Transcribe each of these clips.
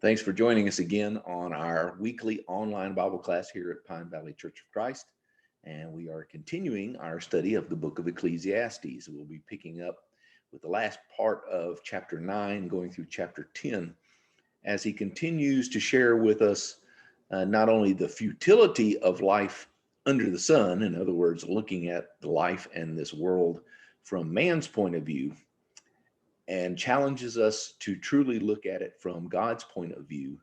Thanks for joining us again on our weekly online Bible class here at Pine Valley Church of Christ. And we are continuing our study of the book of Ecclesiastes. We'll be picking up with the last part of chapter 9, going through chapter 10, as he continues to share with us not only the futility of life under the sun, in other words, looking at life and this world from man's point of view, and challenges us to truly look at it from God's point of view.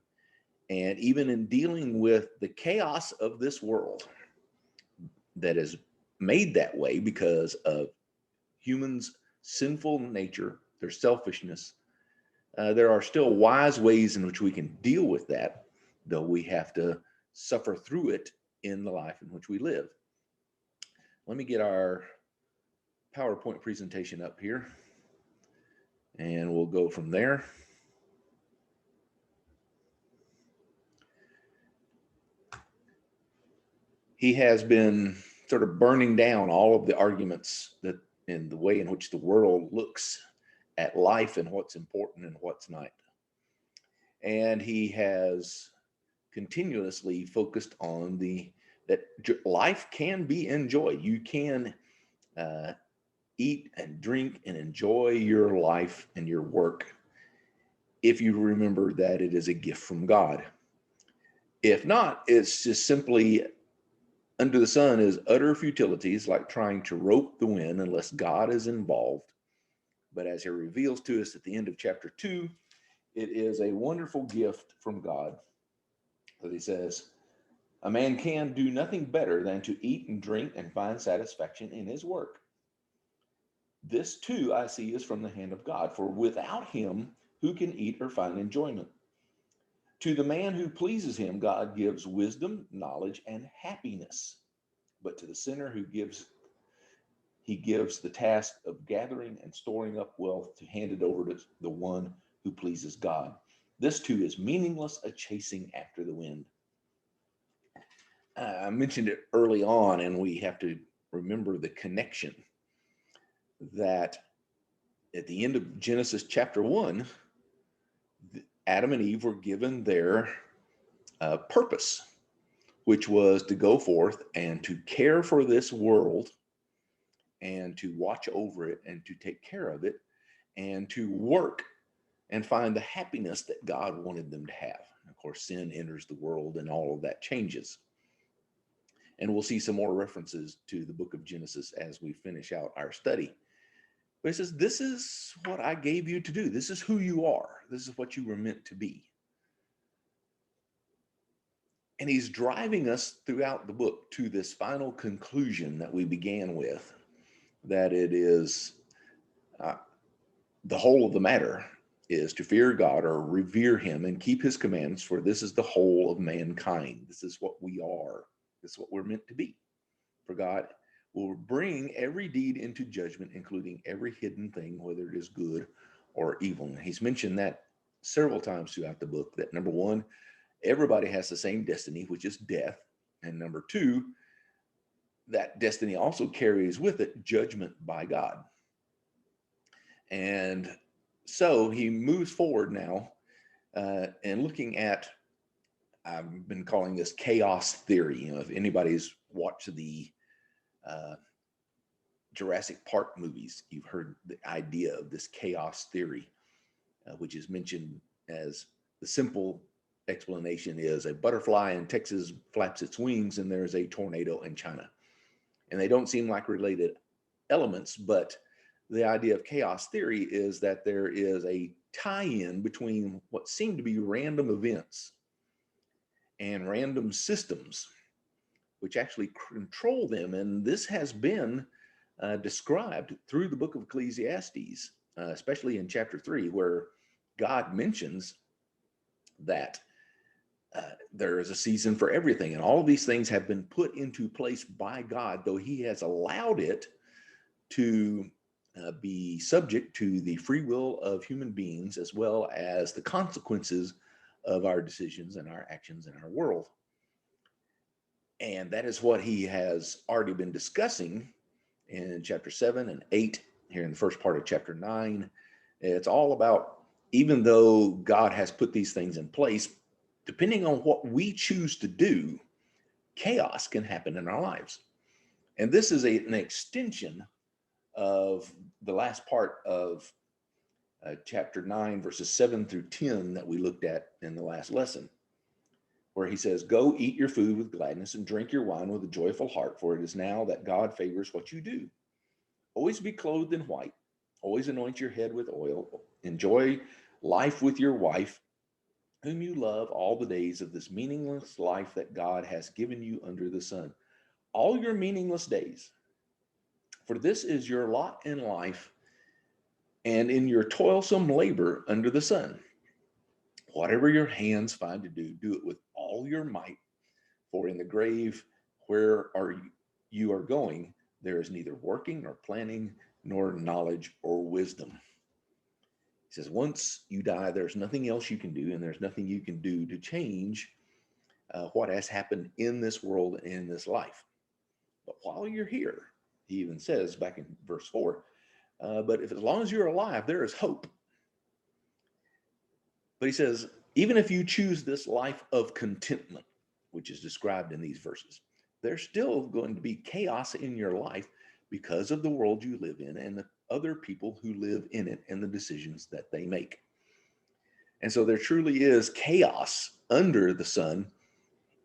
And even in dealing with the chaos of this world that is made that way because of humans' sinful nature, their selfishness, there are still wise ways in which we can deal with that, though we have to suffer through it in the life in which we live. Let me get our PowerPoint presentation up here, and we'll go from there. He has been sort of burning down all of the arguments that in the way in which the world looks at life and what's important and what's not. And he has continuously focused on that life can be enjoyed. You can uh, eat and drink and enjoy your life and your work if you remember that it is a gift from God. If not, it's just simply under the sun is utter futilities, like trying to rope the wind unless God is involved. But as he reveals to us at the end of chapter 2, it is a wonderful gift from God. That he says, a man can do nothing better than to eat and drink and find satisfaction in his work. This too I see is from the hand of God, for without him, who can eat or find enjoyment? To the man who pleases him, God gives wisdom, knowledge, and happiness. But to the sinner he gives the task of gathering and storing up wealth to hand it over to the one who pleases God. This too is meaningless, a chasing after the wind. I mentioned it early on, and we have to remember the connection that at the end of Genesis chapter 1, Adam and Eve were given their purpose, which was to go forth and to care for this world and to watch over it and to take care of it and to work and find the happiness that God wanted them to have. And of course, sin enters the world and all of that changes. And we'll see some more references to the book of Genesis as we finish out our study. But he says, this is what I gave you to do. This is who you are. This is what you were meant to be. And he's driving us throughout the book to this final conclusion that we began with, that it is the whole of the matter is to fear God or revere him and keep his commandments, for this is the whole of mankind. This is what we are. This is what we're meant to be. For God will bring every deed into judgment, including every hidden thing, whether it is good or evil. And he's mentioned that several times throughout the book, that number one, everybody has the same destiny, which is death. And number two, that destiny also carries with it judgment by God. And so he moves forward now and looking at, I've been calling this chaos theory. You know, if anybody's watched the Jurassic Park movies, you've heard the idea of this chaos theory, which is mentioned as the simple explanation is a butterfly in Texas flaps its wings and there's a tornado in China. And they don't seem like related elements, but the idea of chaos theory is that there is a tie-in between what seem to be random events and random systems, which actually control them. And this has been described through the book of Ecclesiastes, especially in chapter 3, where God mentions that there is a season for everything. And all of these things have been put into place by God, though he has allowed it to be subject to the free will of human beings, as well as the consequences of our decisions and our actions in our world. And that is what he has already been discussing in chapter 7 and 8, here in the first part of chapter 9. It's all about even though God has put these things in place, depending on what we choose to do, chaos can happen in our lives. And this is an extension of the last part of chapter 9, verses 7 through 10 that we looked at in the last lesson, where he says, "Go eat your food with gladness and drink your wine with a joyful heart, for it is now that God favors what you do. Always be clothed in white, always anoint your head with oil, enjoy life with your wife, whom you love all the days of this meaningless life that God has given you under the sun. All your meaningless days, for this is your lot in life and in your toilsome labor under the sun. Whatever your hands find to do, do it with all your might, for in the grave where you are going, there is neither working nor planning nor knowledge or wisdom." He says, once you die, there's nothing else you can do, and there's nothing you can do to change what has happened in this world and in this life. But while you're here, he even says back in verse 4, but if as long as you're alive, there is hope. But he says, even if you choose this life of contentment, which is described in these verses, there's still going to be chaos in your life because of the world you live in and the other people who live in it and the decisions that they make. And so there truly is chaos under the sun,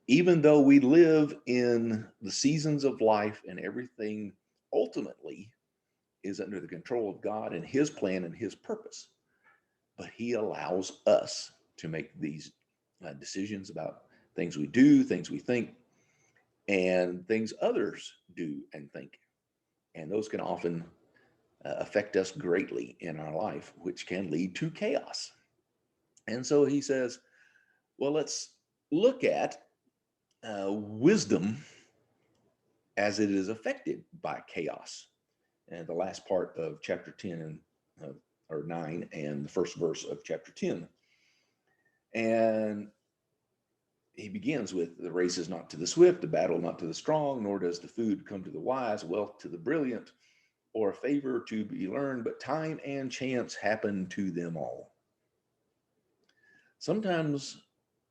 even though we live in the seasons of life and everything ultimately is under the control of God and his plan and his purpose. But he allows us to make these decisions about things we do, things we think, and things others do and think. And those can often affect us greatly in our life, which can lead to chaos. And so he says, well, let's look at wisdom as it is affected by chaos. And the last part of chapter 10 and or 9 and the first verse of chapter 10. And he begins with, the race is not to the swift, the battle not to the strong, nor does the food come to the wise, wealth to the brilliant, or a favor to be learned, but time and chance happen to them all. Sometimes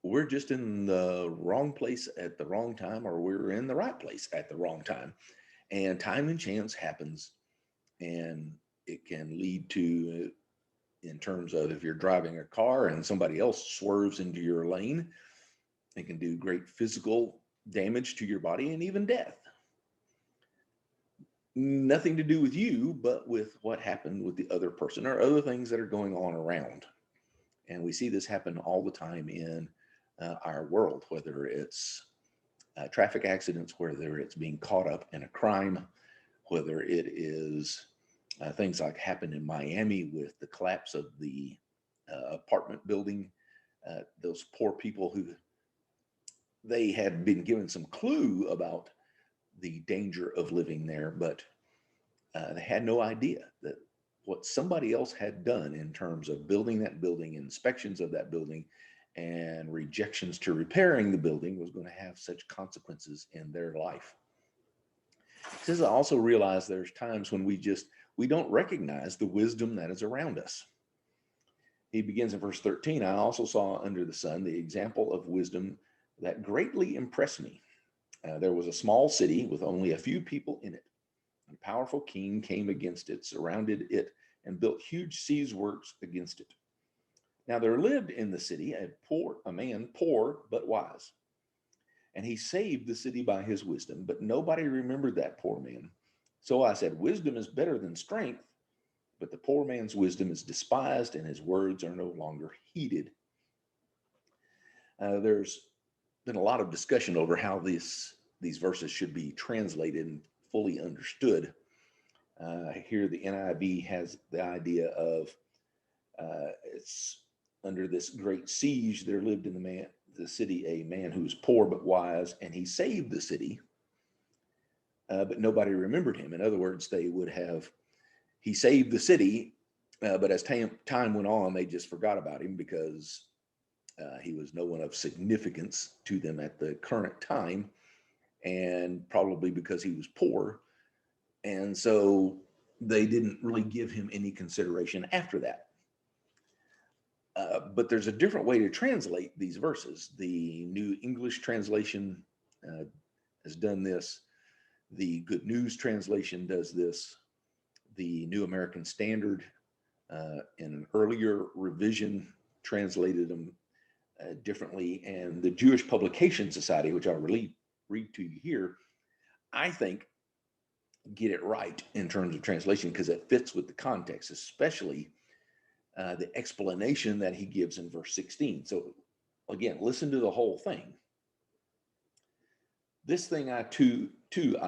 we're just in the wrong place at the wrong time, or we're in the right place at the wrong time. And time and chance happens, and it can lead to, in terms of if you're driving a car and somebody else swerves into your lane, it can do great physical damage to your body and even death. Nothing to do with you, but with what happened with the other person or other things that are going on around. And we see this happen all the time in our world, whether it's traffic accidents, whether it's being caught up in a crime, whether it is things like happened in Miami with the collapse of the apartment building. Those poor people who they had been given some clue about the danger of living there, but they had no idea that what somebody else had done in terms of building that building, inspections of that building, and rejections to repairing the building was going to have such consequences in their life. He says, I also realize there's times when we don't recognize the wisdom that is around us. He begins in verse 13, I also saw under the sun the example of wisdom that greatly impressed me. There was a small city with only a few people in it. A powerful king came against it, surrounded it, and built huge siege works against it. Now there lived in the city a man poor but wise. And he saved the city by his wisdom, but nobody remembered that poor man. So I said, wisdom is better than strength, but the poor man's wisdom is despised and his words are no longer heeded. There's been a lot of discussion over how these verses should be translated and fully understood. Here the NIV has the idea of it's under this great siege, there lived in the city a man who was poor but wise, and he saved the city, but nobody remembered him. In other words, he saved the city, but as time went on, they just forgot about him because he was no one of significance to them at the current time, and probably because he was poor. And so they didn't really give him any consideration after that. But there's a different way to translate these verses. The New English Translation has done this. The Good News Translation does this. The New American Standard, in an earlier revision, translated them differently. And the Jewish Publication Society, which I'll read to you here, I think get it right in terms of translation because it fits with the context, especially the explanation that he gives in verse 16. So again, listen to the whole thing. This thing I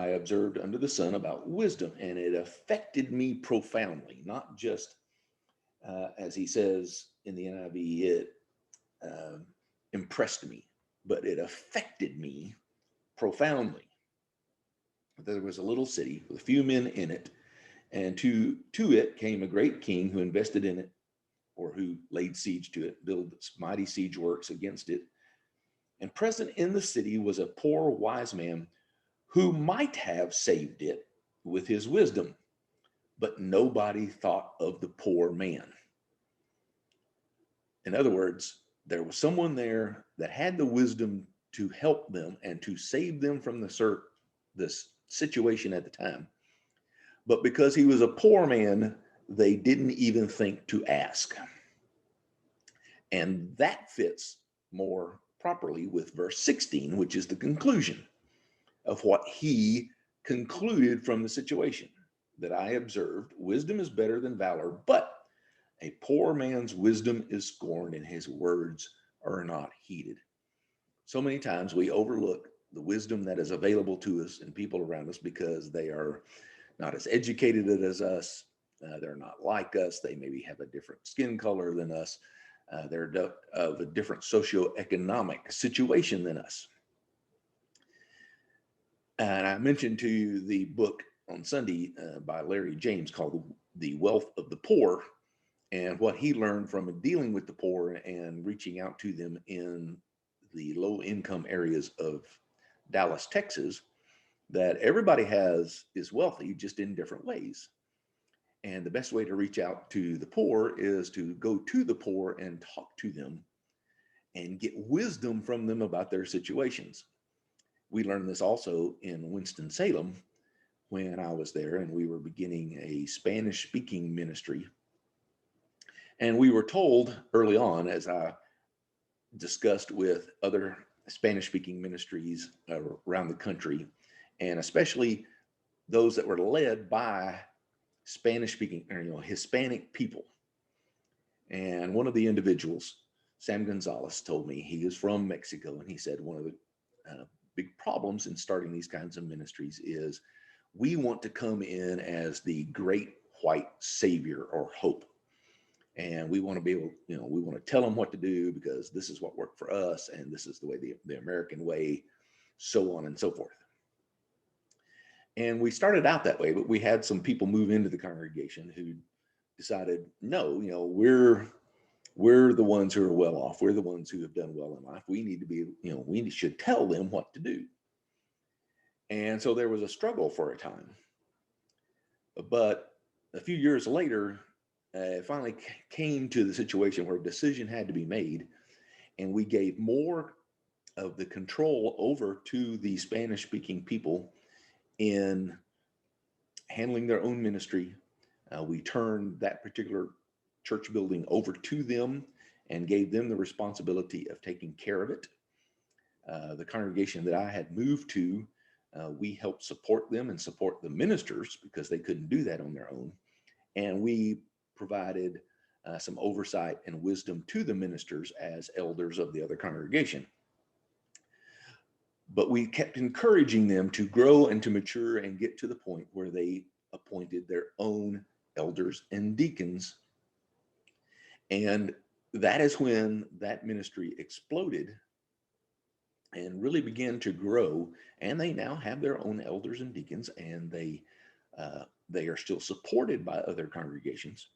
observed under the sun about wisdom, and it affected me profoundly, not just as he says in the NIV, it impressed me, but it affected me profoundly. There was a little city with a few men in it, and to it came a great king who invested in it, or who laid siege to it, built mighty siege works against it. And present in the city was a poor wise man who might have saved it with his wisdom, but nobody thought of the poor man. In other words, there was someone there that had the wisdom to help them and to save them from this situation at the time. But because he was a poor man, they didn't even think to ask. And that fits more properly with verse 16, which is the conclusion of what he concluded from the situation. That I observed, wisdom is better than valor, but a poor man's wisdom is scorned and his words are not heeded. So many times we overlook the wisdom that is available to us and people around us because they are not as educated as us. They're not like us. They maybe have a different skin color than us. They're of a different socioeconomic situation than us. And I mentioned to you the book on Sunday by Larry James called The Wealth of the Poor, and what he learned from dealing with the poor and reaching out to them in the low income areas of Dallas, Texas, that everybody is wealthy, just in different ways. And the best way to reach out to the poor is to go to the poor and talk to them and get wisdom from them about their situations. We learned this also in Winston-Salem when I was there, and we were beginning a Spanish-speaking ministry. And we were told early on, as I discussed with other Spanish-speaking ministries around the country, and especially those that were led by Spanish-speaking, or Hispanic people. And one of the individuals, Sam Gonzalez, told me, he is from Mexico, and he said one of the big problems in starting these kinds of ministries is we want to come in as the great white savior or hope. And we want to be able, we want to tell them what to do because this is what worked for us, and this is the way, the American way, so on and so forth. And we started out that way, but we had some people move into the congregation who decided, no, we're the ones who are well off. We're the ones who have done well in life. We need to be, we should tell them what to do. And so there was a struggle for a time. But a few years later, it finally came to the situation where a decision had to be made. And we gave more of the control over to the Spanish-speaking people in handling their own ministry. We turned that particular church building over to them and gave them the responsibility of taking care of it. The congregation that I had moved to, we helped support them and support the ministers because they couldn't do that on their own. And we provided some oversight and wisdom to the ministers as elders of the other congregation. But we kept encouraging them to grow and to mature and get to the point where they appointed their own elders and deacons. And that is when that ministry exploded and really began to grow. And they now have their own elders and deacons, and they are still supported by other congregations.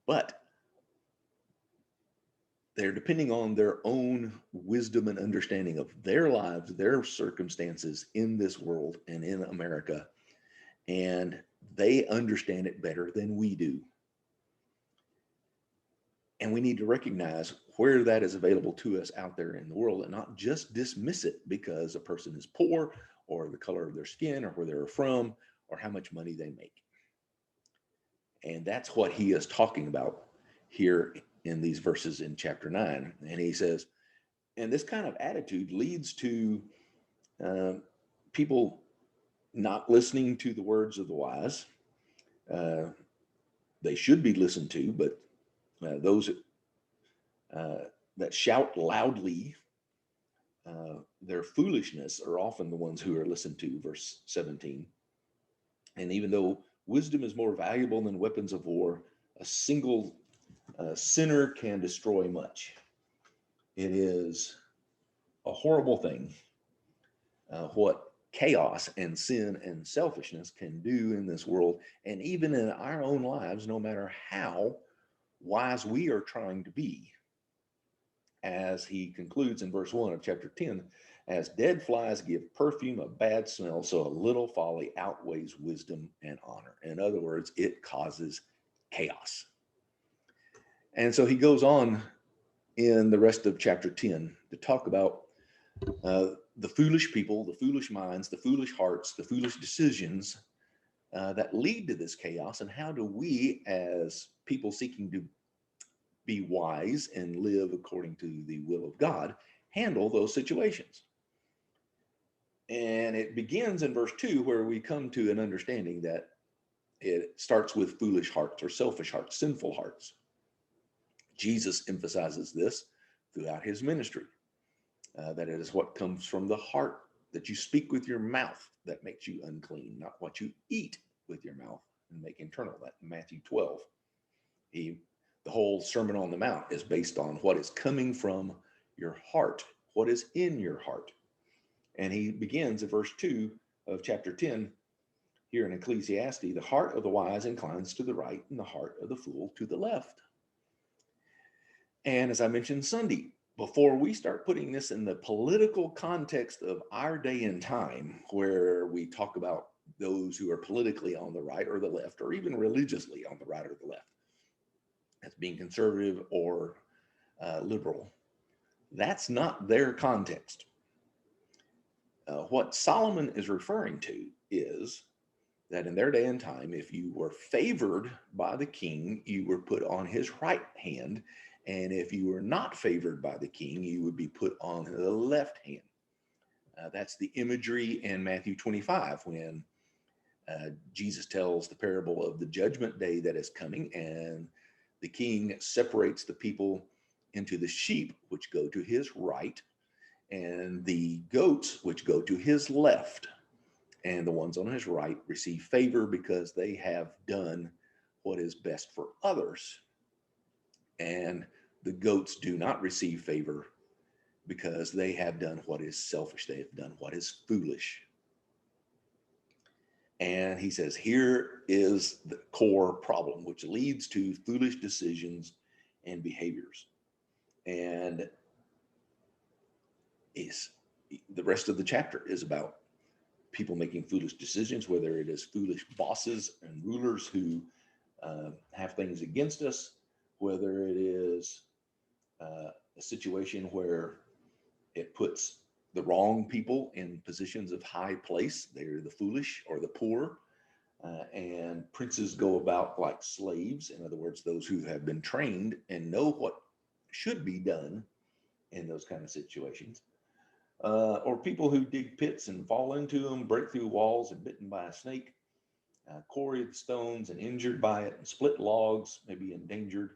But they're depending on their own wisdom and understanding of their lives, their circumstances in this world and in America. And they understand it better than we do. And we need to recognize where that is available to us out there in the world and not just dismiss it because a person is poor or the color of their skin or where they're from or how much money they make. And that's what he is talking about here in these verses in chapter 9. And he says, and this kind of attitude leads to uh, people not listening to the words of the wise. Uh, they should be listened to, but those that shout loudly their foolishness are often the ones who are listened to, verse 17. And even though wisdom is more valuable than weapons of war, a single sinner can destroy much. It is a horrible thing what chaos and sin and selfishness can do in this world, and even in our own lives, no matter how wise we are trying to be. As he concludes in verse 1 of chapter 10, as dead flies give perfume a bad smell, so a little folly outweighs wisdom and honor. In other words, it causes chaos. And so he goes on in the rest of chapter 10 to talk about the foolish people, the foolish minds, the foolish hearts, the foolish decisions that lead to this chaos, and how do we, as people seeking to be wise and live according to the will of God, handle those situations. And it begins in verse 2, where we come to an understanding that it starts with foolish hearts or selfish hearts, sinful hearts. Jesus emphasizes this throughout his ministry, that it is what comes from the heart that you speak with your mouth that makes you unclean, not what you eat with your mouth and make internal. That in Matthew 12. The whole Sermon on the Mount is based on what is coming from your heart, what is in your heart. And he begins at verse 2 of chapter 10 here in Ecclesiastes, the heart of the wise inclines to the right and the heart of the fool to the left. And as I mentioned Sunday, before we start putting this in the political context of our day and time, where we talk about those who are politically on the right or the left, or even religiously on the right or the left, as being conservative or liberal, that's not their context. What Solomon is referring to is that in their day and time, if you were favored by the king, you were put on his right hand. And if you were not favored by the king, you would be put on the left hand. That's the imagery in Matthew 25 when Jesus tells the parable of the judgment day that is coming, and the king separates the people into the sheep, which go to his right, and the goats, which go to his left. And the ones on his right receive favor because they have done what is best for others. And the goats do not receive favor because they have done what is selfish. They have done what is foolish. And he says, here is the core problem, which leads to foolish decisions and behaviors. And the rest of the chapter is about people making foolish decisions, whether it is foolish bosses and rulers who have things against us, whether it is a situation where it puts the wrong people in positions of high place. They're the foolish or the poor. And princes go about like slaves. In other words, those who have been trained and know what should be done in those kind of situations. Or people who dig pits and fall into them, break through walls and bitten by a snake, quarry the stones and injured by it, and split logs, maybe endangered,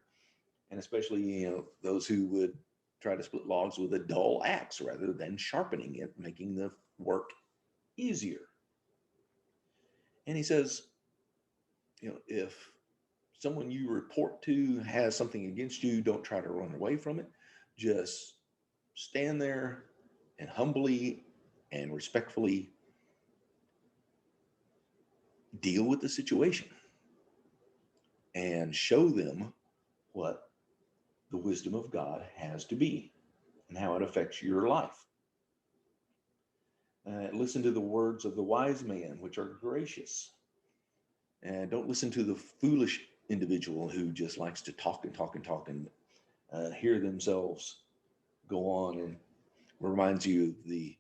and especially those who would try to split logs with a dull axe rather than sharpening it, making the work easier. And he says, if someone you report to has something against you, don't try to run away from it. Just stand there and humbly and respectfully deal with the situation and show them what the wisdom of God has to be and how it affects your life. Listen to the words of the wise man, which are gracious. And don't listen to the foolish individual who just likes to talk and talk and talk and hear themselves go on, and reminds you of the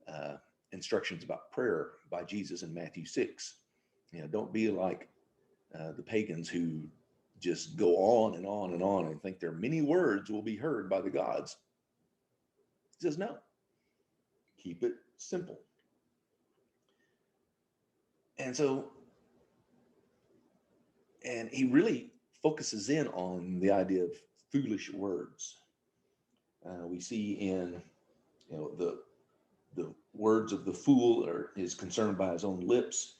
uh, instructions about prayer by Jesus in Matthew 6. Don't be like the pagans who just go on and on and on and think their many words will be heard by the gods. He says, no, keep it simple. And so, and he really focuses in on the idea of foolish words. We see in, the words of the fool is concerned by his own lips.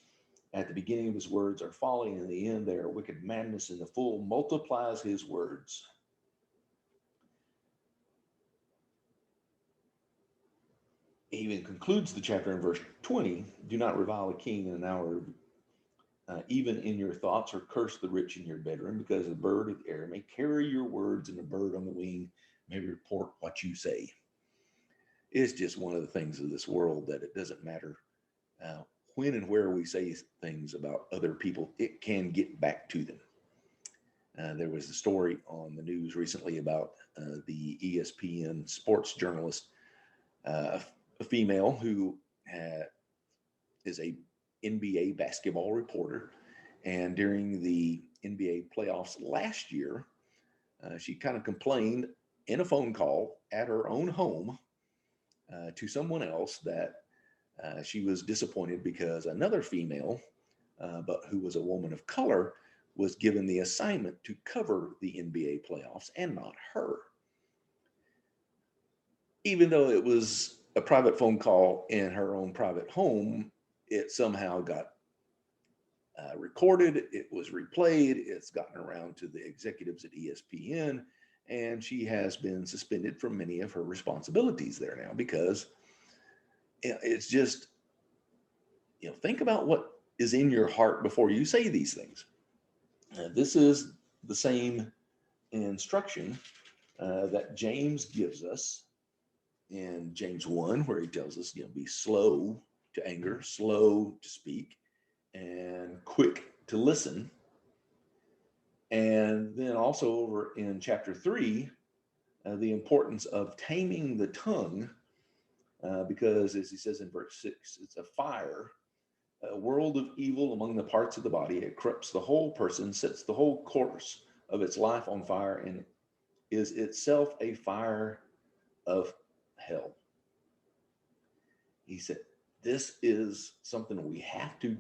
At the beginning of his words are folly, and in the end they are wicked madness, and the fool multiplies his words. He even concludes the chapter in verse 20, do not revile a king in an hour, even in your thoughts, or curse the rich in your bedroom, because the bird of the air may carry your words, and the bird on the wing may report what you say. It's just one of the things of this world that it doesn't matter when and where we say things about other people, it can get back to them. There was a story on the news recently about the ESPN sports journalist, a female who is a NBA basketball reporter. And during the NBA playoffs last year, she kind of complained in a phone call at her own home to someone else that she was disappointed because another female, but who was a woman of color, was given the assignment to cover the NBA playoffs and not her. Even though it was a private phone call in her own private home, it somehow got recorded, it was replayed, it's gotten around to the executives at ESPN, and she has been suspended from many of her responsibilities there now because it's just, think about what is in your heart before you say these things. This is the same instruction that James gives us in James 1, where he tells us, be slow to anger, slow to speak, and quick to listen. And then also over in chapter 3, the importance of taming the tongue, because as he says in verse 6, it's a fire, a world of evil among the parts of the body. It corrupts the whole person, sets the whole course of its life on fire, and is itself a fire of hell. He said, this is something we have to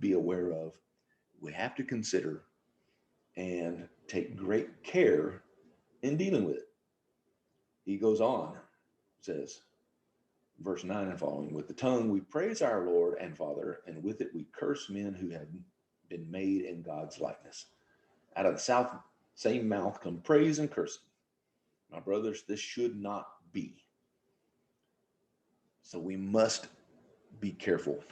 be aware of, we have to consider, and take great care in dealing with it. He goes on, says, verse 9 and following, with the tongue we praise our Lord and Father, and with it we curse men who have been made in God's likeness. Out of the same mouth come praise and cursing. My brothers, this should not be. So we must be careful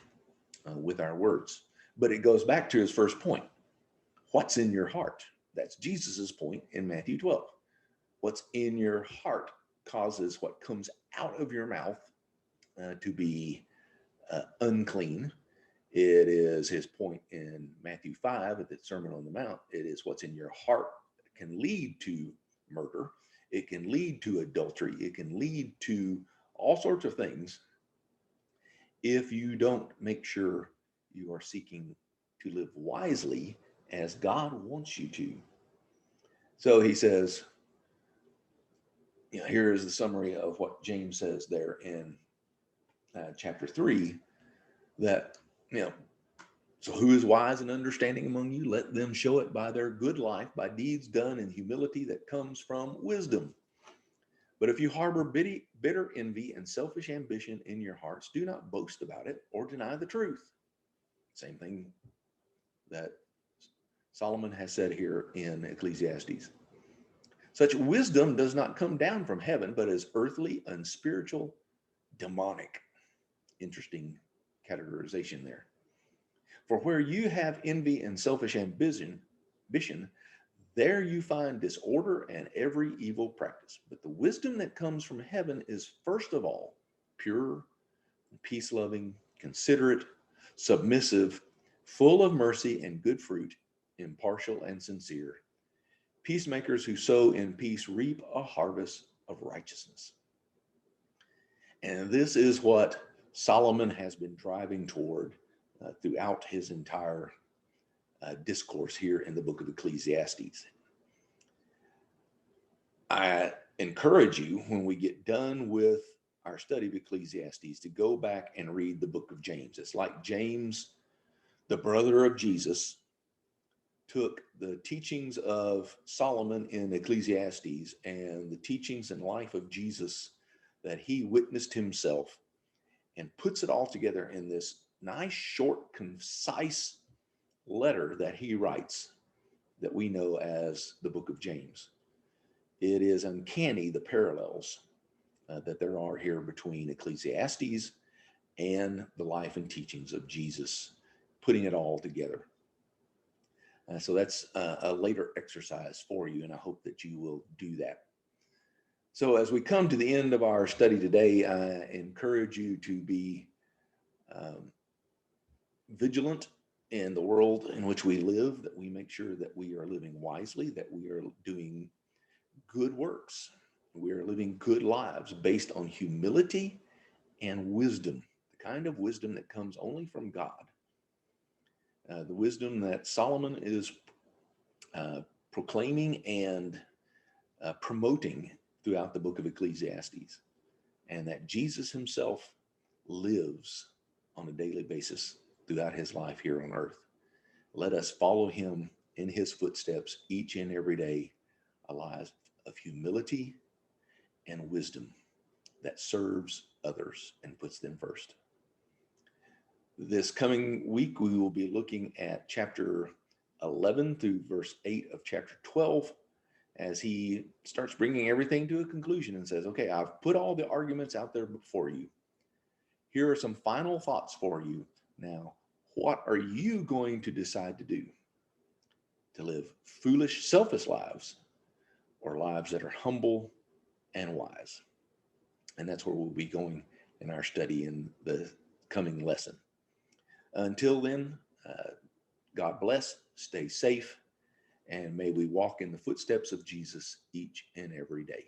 with our words. But it goes back to his first point. What's in your heart? That's Jesus's point in Matthew 12. What's in your heart causes what comes out of your mouth to be unclean. It is his point in Matthew 5 at the Sermon on the Mount. It is what's in your heart that can lead to murder. It can lead to adultery. It can lead to all sorts of things if you don't make sure you are seeking to live wisely as God wants you to. So he says, here is the summary of what James says there in chapter 3, that, so who is wise and understanding among you? Let them show it by their good life, by deeds done in humility that comes from wisdom. But if you harbor bitter envy and selfish ambition in your hearts, do not boast about it or deny the truth. Same thing that Solomon has said here in Ecclesiastes. Such wisdom does not come down from heaven, but is earthly, unspiritual, demonic. Interesting categorization there. For where you have envy and selfish ambition, there you find disorder and every evil practice. But the wisdom that comes from heaven is first of all pure, peace-loving, considerate, submissive, full of mercy and good fruit, impartial and sincere. Peacemakers who sow in peace reap a harvest of righteousness. And this is what Solomon has been driving toward throughout his entire discourse here in the book of Ecclesiastes. I encourage you, when we get done with our study of Ecclesiastes, to go back and read the book of James. It's like James, the brother of Jesus, took the teachings of Solomon in Ecclesiastes and the teachings and life of Jesus that he witnessed himself, and puts it all together in this nice, short, concise letter that he writes that we know as the book of James. It is uncanny, the parallels that there are here between Ecclesiastes and the life and teachings of Jesus, putting it all together. So that's a later exercise for you, and I hope that you will do that. So as we come to the end of our study today, I encourage you to be vigilant in the world in which we live, that we make sure that we are living wisely, that we are doing good works. We are living good lives based on humility and wisdom, the kind of wisdom that comes only from God. The wisdom that Solomon is proclaiming and promoting throughout the book of Ecclesiastes, and that Jesus himself lives on a daily basis throughout his life here on earth. Let us follow him in his footsteps each and every day, a life of humility and wisdom that serves others and puts them first. This coming week, we will be looking at chapter 11 through verse 8 of chapter 12, as he starts bringing everything to a conclusion and says, okay, I've put all the arguments out there before you. Here are some final thoughts for you. Now, what are you going to decide to do? To live foolish, selfish lives, or lives that are humble and wise? And that's where we'll be going in our study in the coming lesson. Until then, God bless, stay safe, and may we walk in the footsteps of Jesus each and every day.